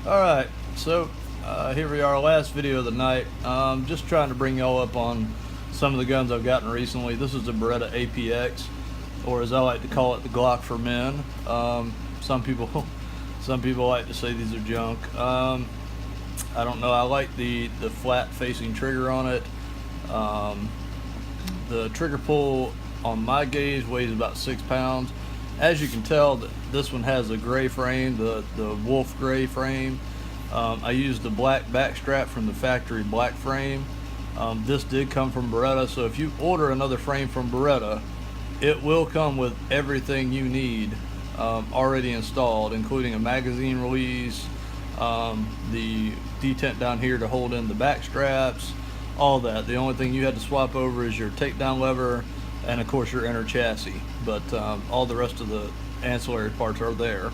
Alright, so here we are, last video of the night. Just trying to bring y'all up on some of the guns I've gotten recently. This is the Beretta APX, or as I like to call it, the Glock for men. Some people like to say these are junk. I don't know, I like the flat facing trigger on it. The trigger pull on my gauge weighs about 6 pounds. As you can tell, this one has a gray frame, the wolf gray frame. I used the black back strap from the factory black frame. This did come from Beretta, so if you order another frame from Beretta, it will come with everything you need already installed, including a magazine release, the detent down here to hold in the back straps, all that. The only thing you had to swap over is your takedown lever and of course your inner chassis, but all the rest of the ancillary parts are there.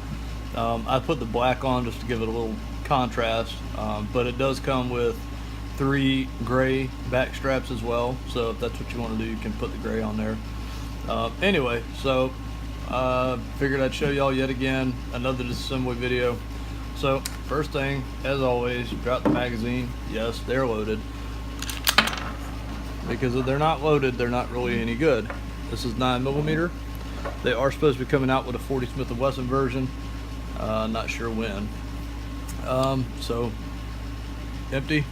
I put the black on just to give it a little contrast, but it does come with 3 gray back straps as well, so if that's what you want to do, you can put the gray on there. Anyway, so figured I'd show y'all yet again another disassembly video. So first thing, as always, drop the magazine. Yes, they're loaded, because if they're not loaded, they're not really any good. This is 9mm. They are supposed to be coming out with a 40 Smith & Wesson version. Not sure when. So empty.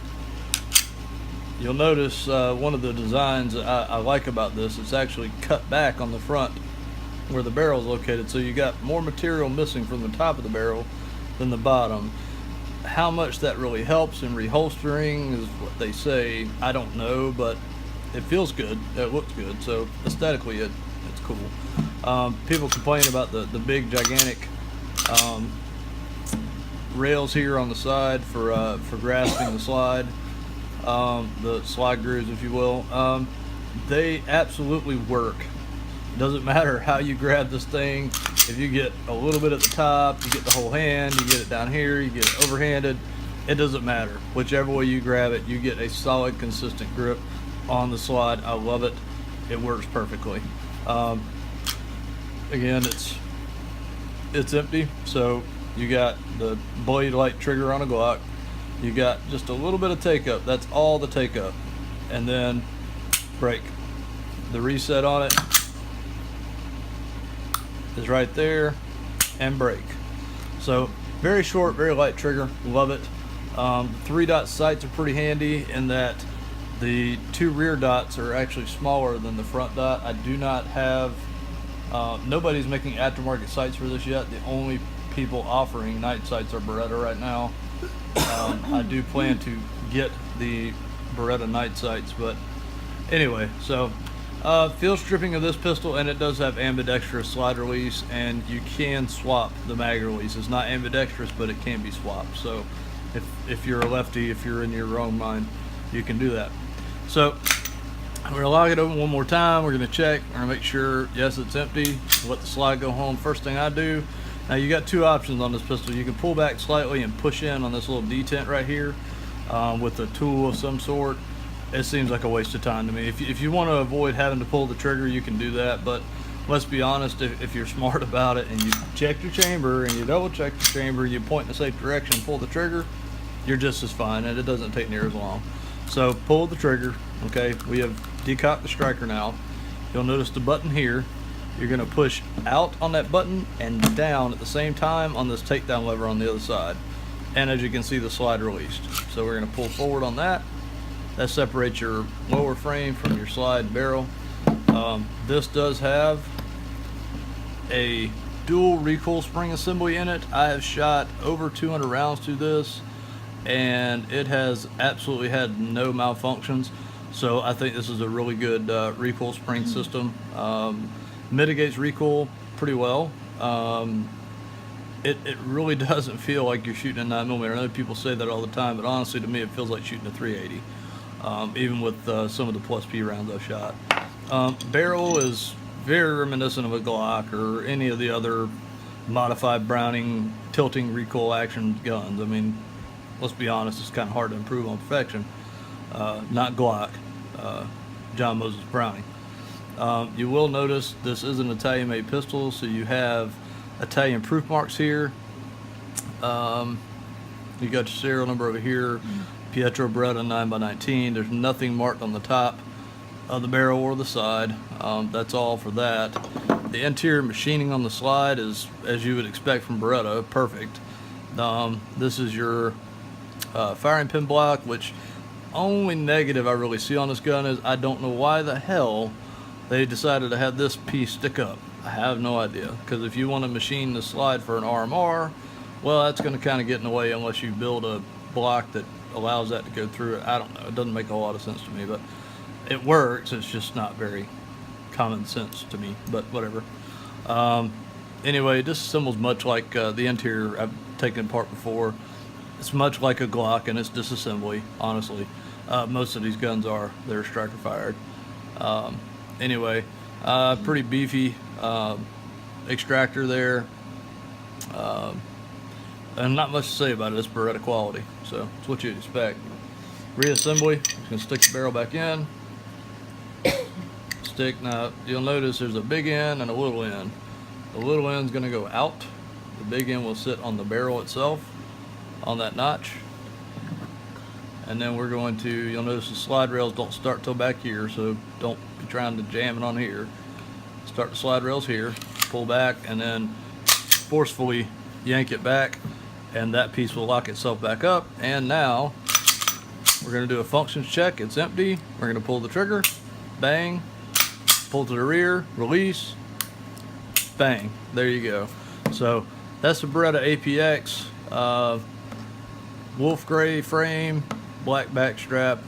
You'll notice one of the designs I like about this, it's actually cut back on the front where the barrel is located, so you got more material missing from the top of the barrel than the bottom. How much that really helps in reholstering is what they say. I don't know, but it feels good, it looks good, so aesthetically it's cool. People complain about the big gigantic rails here on the side for grasping the slide, the slide grooves, if you will. They absolutely work. It doesn't matter how you grab this thing. If you get a little bit at the top, you get the whole hand, you get it down here, you get it overhanded, it doesn't matter. Whichever way you grab it, you get a solid, consistent grip on the slide. I love it. It works perfectly. Again, it's empty, so you got the blade light trigger on a Glock. You got just a little bit of take up. That's all the take up, and then brake. The reset on it is right there, and brake. So very short, very light trigger. Love it. The 3-dot sights are pretty handy in that the 2 rear dots are actually smaller than the front dot. I do not have, nobody's making aftermarket sights for this yet. The only people offering night sights are Beretta right now. I do plan to get the Beretta night sights, but anyway, so field stripping of this pistol, and it does have ambidextrous slide release, and you can swap the mag release. It's not ambidextrous, but it can be swapped. So if you're a lefty, if you're in your own mind, you can do that. So we're gonna lock it open one more time. We're gonna check, we're gonna make sure, yes, it's empty. Let the slide go home. First thing I do, now you got 2 options on this pistol. You can pull back slightly and push in on this little detent right here with a tool of some sort. It seems like a waste of time to me. If you want to avoid having to pull the trigger, you can do that, but let's be honest, if you're smart about it and you check your chamber and you double check your chamber, you point in the safe direction and pull the trigger, you're just as fine, and it doesn't take near as long. So pull the trigger. Okay, we have decocked the striker now. You'll notice the button here. You're going to push out on that button and down at the same time on this takedown lever on the other side, and as you can see, the slide released. So we're going to pull forward on that. That separates your lower frame from your slide and barrel. This does have a dual recoil spring assembly in it. I have shot over 200 rounds through this, and it has absolutely had no malfunctions. So I think this is a really good recoil spring system. Mitigates recoil pretty well. It really doesn't feel like you're shooting a 9mm. I know people say that all the time, but honestly, to me, it feels like shooting a 380. Even with some of the plus P rounds I've shot. Barrel is very reminiscent of a Glock or any of the other modified Browning tilting recoil action guns. I mean, let's be honest, it's kind of hard to improve on perfection. Not Glock, John Moses Browning. You will notice this is an Italian-made pistol, so you have Italian proof marks here. You got your serial number over here, Pietro Beretta 9x19. There's nothing marked on the top of the barrel or the side. That's all for that. The interior machining on the slide is, as you would expect from Beretta, perfect. This is your firing pin block, which only negative I really see on this gun is I don't know why the hell they decided to have this piece stick up. I have no idea, because if you want to machine the slide for an RMR, well, that's going to kind of get in the way unless you build a block that allows that to go through it. I don't know, it doesn't make a lot of sense to me, but it works. It's just not very common sense to me, but whatever. Anyway, this assembles much like the interior I've taken apart before. It's much like a Glock and its disassembly, honestly. Most of these guns are. They're striker fired. Anyway, pretty beefy extractor there. And not much to say about it. It's Beretta quality, so it's what you'd expect. Reassembly, just gonna stick the barrel back in. Stick, now you'll notice there's a big end and a little end. The little end's gonna go out. The big end will sit on the barrel itself, on that notch. And then we're going to, you'll notice the slide rails don't start till back here, so don't be trying to jam it on here. Start the slide rails here, pull back, and then forcefully yank it back, and that piece will lock itself back up. And now we're going to do a functions check. It's empty. We're going to pull the trigger, bang, pull to the rear, release, bang. There you go. So that's the Beretta APX, wolf gray frame, black back strap.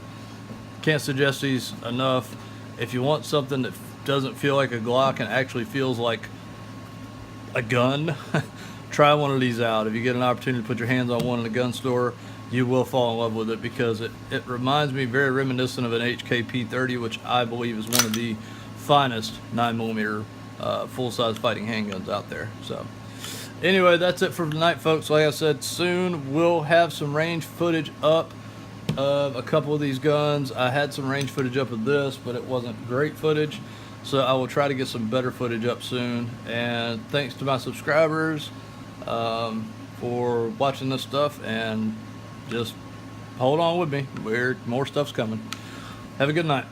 Can't suggest these enough. If you want something that doesn't feel like a Glock and actually feels like a gun, try one of these out. If you get an opportunity to put your hands on one in a gun store, you will fall in love with it, because it reminds me very reminiscent of an HKP-30, which I believe is one of the finest 9mm full-size fighting handguns out there. So anyway, that's it for tonight, folks. Like I said, soon we'll have some range footage up of a couple of these guns. I had some range footage up of this, but it wasn't great footage, so I will try to get some better footage up soon. And thanks to my subscribers for watching this stuff, and just hold on with me. More stuff's coming. Have a good night.